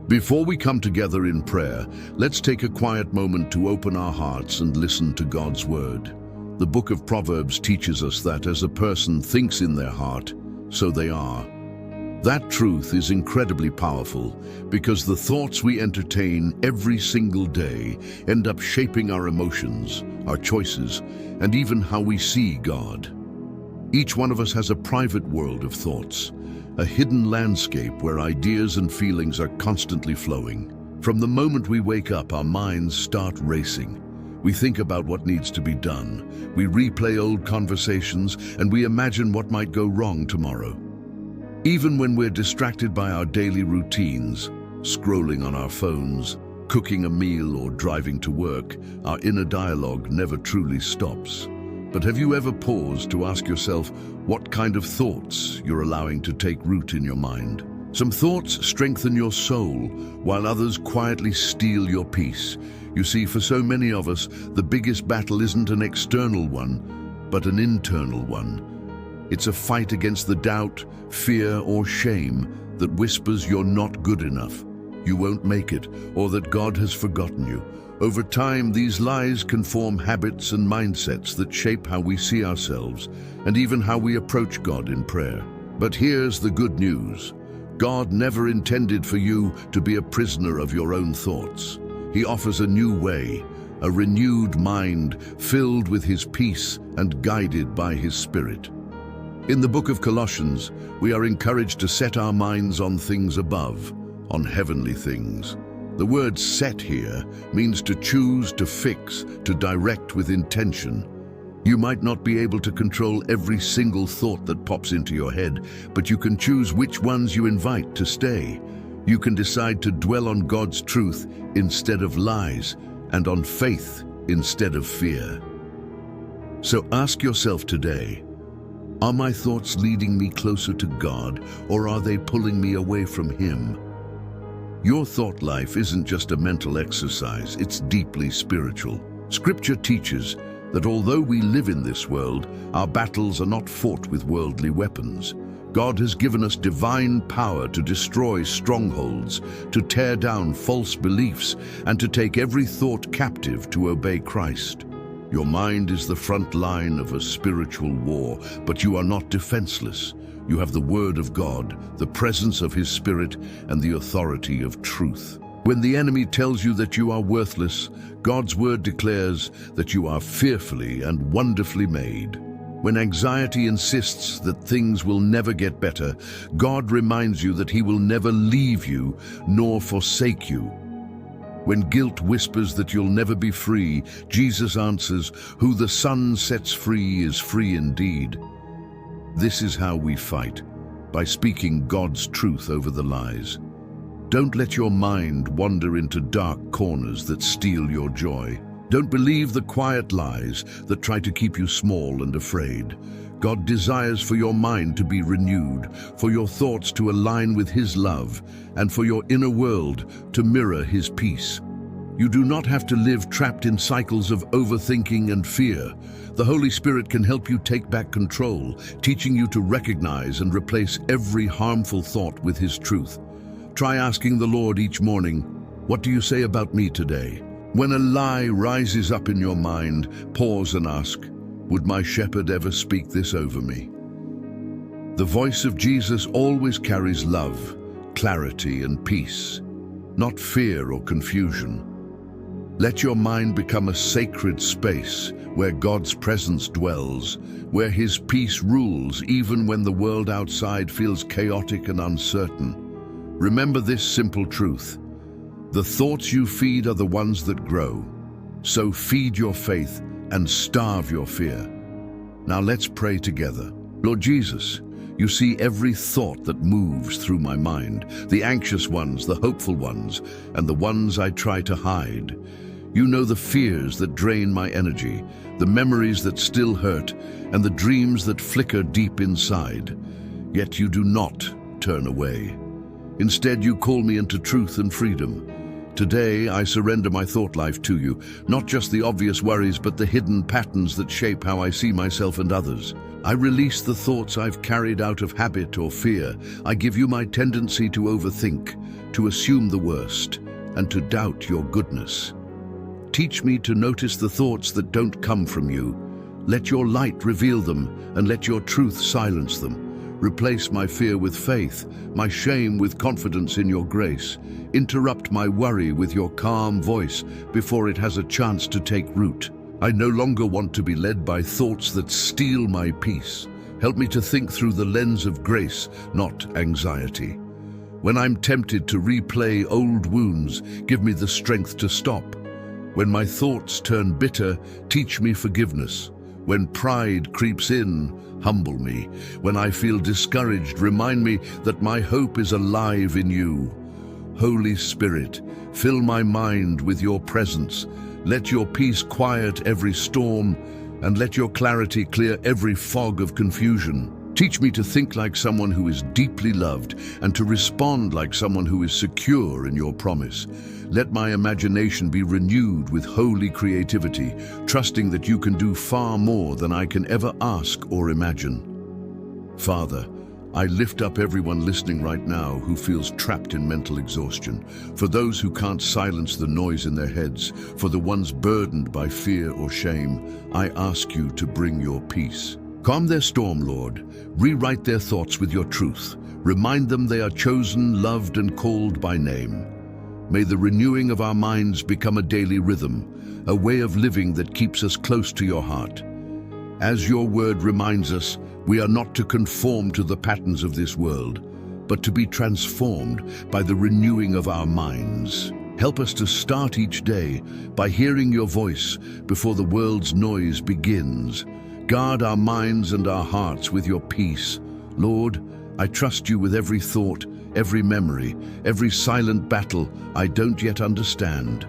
Before we come together in prayer, let's take a quiet moment to open our hearts and listen to God's word. The book of Proverbs teaches us that as a person thinks in their heart, so they are. That truth is incredibly powerful because the thoughts we entertain every single day end up shaping our emotions, our choices, and even how we see God. Each one of us has a private world of thoughts, a hidden landscape where ideas and feelings are constantly flowing. From the moment we wake up, our minds start racing. We think about what needs to be done. We replay old conversations and we imagine what might go wrong tomorrow. Even when we're distracted by our daily routines, scrolling on our phones, cooking a meal or driving to work, our inner dialogue never truly stops. But have you ever paused to ask yourself what kind of thoughts you're allowing to take root in your mind? Some thoughts strengthen your soul, while others quietly steal your peace. You see, for so many of us, the biggest battle isn't an external one, but an internal one. It's a fight against the doubt, fear, or shame that whispers you're not good enough, you won't make it, or that God has forgotten you. Over time, these lies can form habits and mindsets that shape how we see ourselves and even how we approach God in prayer. But here's the good news. God never intended for you to be a prisoner of your own thoughts. He offers a new way, a renewed mind filled with His peace and guided by His Spirit. In the book of Colossians, we are encouraged to set our minds on things above, on heavenly things. The word set here means to choose, to fix, to direct with intention. You might not be able to control every single thought that pops into your head, but you can choose which ones you invite to stay. You can decide to dwell on God's truth instead of lies, and on faith instead of fear. So ask yourself today, are my thoughts leading me closer to God, or are they pulling me away from Him? Your thought life isn't just a mental exercise, it's deeply spiritual. Scripture teaches that although we live in this world, our battles are not fought with worldly weapons. God has given us divine power to destroy strongholds, to tear down false beliefs, and to take every thought captive to obey Christ. Your mind is the front line of a spiritual war, but you are not defenseless. You have the Word of God, the presence of His Spirit, and the authority of truth. When the enemy tells you that you are worthless, God's Word declares that you are fearfully and wonderfully made. When anxiety insists that things will never get better, God reminds you that He will never leave you nor forsake you. When guilt whispers that you'll never be free, Jesus answers, "Who the Son sets free is free indeed." This is how we fight, by speaking God's truth over the lies. Don't let your mind wander into dark corners that steal your joy. Don't believe the quiet lies that try to keep you small and afraid. God desires for your mind to be renewed, for your thoughts to align with His love, and for your inner world to mirror His peace. You do not have to live trapped in cycles of overthinking and fear. The Holy Spirit can help you take back control, teaching you to recognize and replace every harmful thought with His truth. Try asking the Lord each morning, "What do you say about me today?" When a lie rises up in your mind, pause and ask, "Would my shepherd ever speak this over me?" The voice of Jesus always carries love, clarity, and peace, not fear or confusion. Let your mind become a sacred space where God's presence dwells, where His peace rules even when the world outside feels chaotic and uncertain. Remember this simple truth. The thoughts you feed are the ones that grow. So feed your faith and starve your fear. Now let's pray together. Lord Jesus, you see every thought that moves through my mind, the anxious ones, the hopeful ones, and the ones I try to hide. You know the fears that drain my energy, the memories that still hurt, and the dreams that flicker deep inside. Yet you do not turn away. Instead, you call me into truth and freedom. Today, I surrender my thought life to you, not just the obvious worries, but the hidden patterns that shape how I see myself and others. I release the thoughts I've carried out of habit or fear. I give you my tendency to overthink, to assume the worst, and to doubt your goodness. Teach me to notice the thoughts that don't come from you. Let your light reveal them, and let your truth silence them. Replace my fear with faith, my shame with confidence in your grace. Interrupt my worry with your calm voice before it has a chance to take root. I no longer want to be led by thoughts that steal my peace. Help me to think through the lens of grace, not anxiety. When I'm tempted to replay old wounds, give me the strength to stop. When my thoughts turn bitter, teach me forgiveness. When pride creeps in, humble me. When I feel discouraged, remind me that my hope is alive in you. Holy Spirit, fill my mind with your presence. Let your peace quiet every storm, and let your clarity clear every fog of confusion. Teach me to think like someone who is deeply loved, and to respond like someone who is secure in your promise. Let my imagination be renewed with holy creativity, trusting that you can do far more than I can ever ask or imagine. Father, I lift up everyone listening right now who feels trapped in mental exhaustion, for those who can't silence the noise in their heads, for the ones burdened by fear or shame. I ask you to bring your peace. Calm their storm, Lord. Rewrite their thoughts with your truth. Remind them they are chosen, loved, and called by name. May the renewing of our minds become a daily rhythm, a way of living that keeps us close to your heart. As your word reminds us, we are not to conform to the patterns of this world, but to be transformed by the renewing of our minds. Help us to start each day by hearing your voice before the world's noise begins. Guard our minds and our hearts with your peace. Lord, I trust you with every thought, every memory, every silent battle I don't yet understand.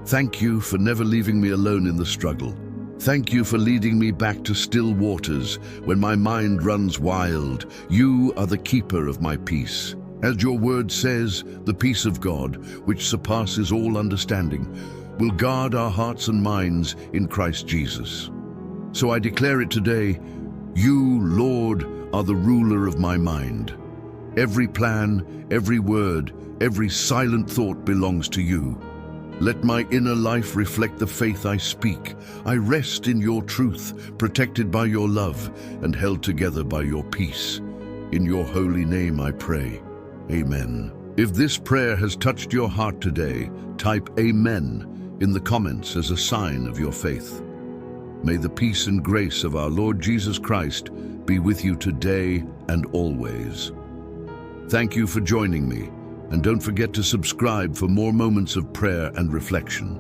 Thank you for never leaving me alone in the struggle. Thank you for leading me back to still waters when my mind runs wild. You are the keeper of my peace. As your word says, the peace of God, which surpasses all understanding, will guard our hearts and minds in Christ Jesus. So I declare it today, you, Lord, are the ruler of my mind. Every plan, every word, every silent thought belongs to you. Let my inner life reflect the faith I speak. I rest in your truth, protected by your love and held together by your peace. In your holy name I pray. Amen. If this prayer has touched your heart today, type Amen in the comments as a sign of your faith. May the peace and grace of our Lord Jesus Christ be with you today and always. Thank you for joining me. And don't forget to subscribe for more moments of prayer and reflection.